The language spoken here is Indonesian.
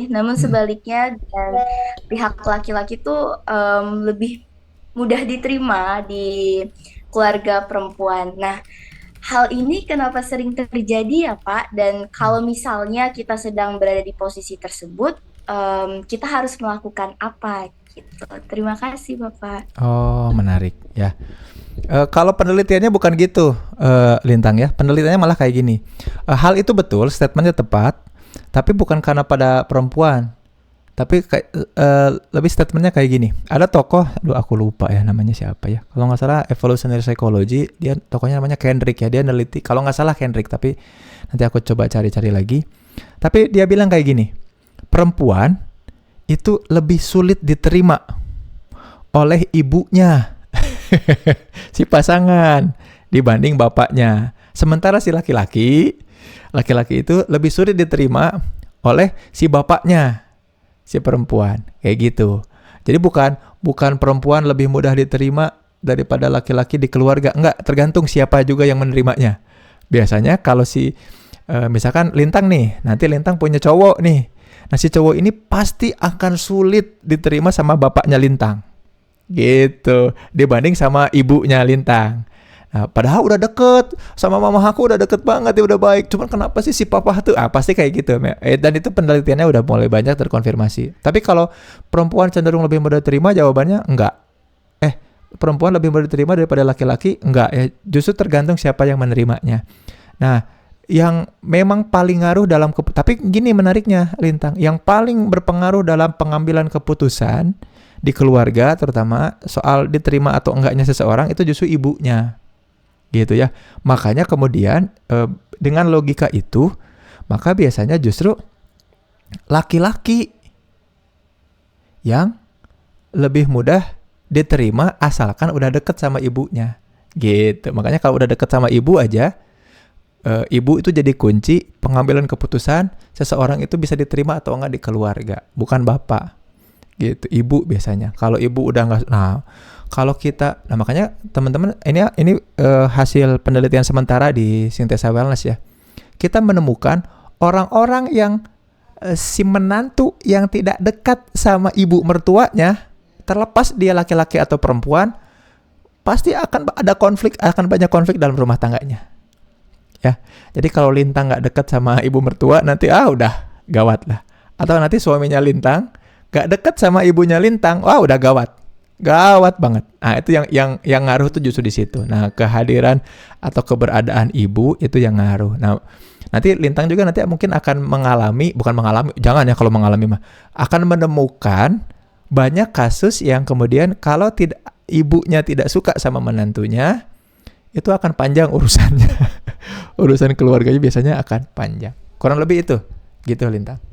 namun Mm. sebaliknya dengan pihak laki-laki tuh lebih mudah diterima di keluarga perempuan. Nah, hal ini kenapa sering terjadi ya Pak? Dan kalau misalnya kita sedang berada di posisi tersebut, kita harus melakukan apa gitu. Terima kasih Bapak. Oh, menarik ya. Kalau penelitiannya bukan gitu, Lintang ya. Penelitiannya malah kayak gini. Hal itu betul, statementnya tepat, tapi bukan karena pada perempuan. Tapi kayak lebih statementnya kayak gini. Ada tokoh, aduh aku lupa ya namanya siapa ya. Kalau nggak salah evolutionary psychology, dia tokohnya namanya Kendrick ya. Dia neliti. Kalau nggak salah Kendrick, tapi nanti aku coba cari-cari lagi. Tapi dia bilang kayak gini. Perempuan itu lebih sulit diterima oleh ibunya si pasangan dibanding bapaknya. Sementara si laki-laki itu lebih sulit diterima oleh si bapaknya, si perempuan. Kayak gitu. Jadi bukan perempuan lebih mudah diterima daripada laki-laki di keluarga. Enggak, tergantung siapa juga yang menerimanya. Biasanya kalau si misalkan Lintang nih, nanti Lintang punya cowok nih. Nah si cowok ini pasti akan sulit diterima sama bapaknya Lintang gitu dibanding sama ibunya Lintang. Nah, padahal udah deket sama mama aku, udah deket banget ya, udah baik, cuman kenapa sih si papa tuh pasti kayak gitu. Dan itu penelitiannya udah mulai banyak terkonfirmasi. Tapi kalau perempuan cenderung lebih mudah terima, jawabannya enggak. Perempuan lebih mudah diterima daripada laki-laki, enggak ya, justru tergantung siapa yang menerimanya. Nah, yang memang paling ngaruh dalam tapi gini menariknya Lintang, yang paling berpengaruh dalam pengambilan keputusan di keluarga terutama soal diterima atau enggaknya seseorang itu justru ibunya gitu ya. Makanya kemudian dengan logika itu maka biasanya justru laki-laki yang lebih mudah diterima asalkan udah deket sama ibunya gitu. Makanya kalau udah deket sama ibu aja, ibu itu jadi kunci pengambilan keputusan seseorang itu bisa diterima atau enggak di keluarga, bukan bapak gitu. Ibu biasanya. Kalau ibu udah nggak, nah kalau kita, nah makanya teman-teman ini hasil penelitian sementara di Sintesa Wellness ya. Kita menemukan orang-orang yang si menantu yang tidak dekat sama ibu mertuanya, terlepas dia laki-laki atau perempuan, pasti akan ada konflik, akan banyak konflik dalam rumah tangganya. Ya, jadi kalau Lintang nggak dekat sama ibu mertua, nanti udah gawat lah. Atau nanti suaminya Lintang nggak deket sama ibunya Lintang, wah udah gawat, gawat banget. Nah itu yang ngaruh tuh justru di situ. Nah kehadiran atau keberadaan ibu itu yang ngaruh. Nah nanti Lintang juga nanti mungkin akan mengalami, bukan mengalami, jangan ya kalau mengalami mah, akan menemukan banyak kasus yang kemudian kalau tidak ibunya tidak suka sama menantunya, itu akan panjang urusannya. Urusan keluarganya biasanya akan panjang. Kurang lebih itu, gitu Lintang.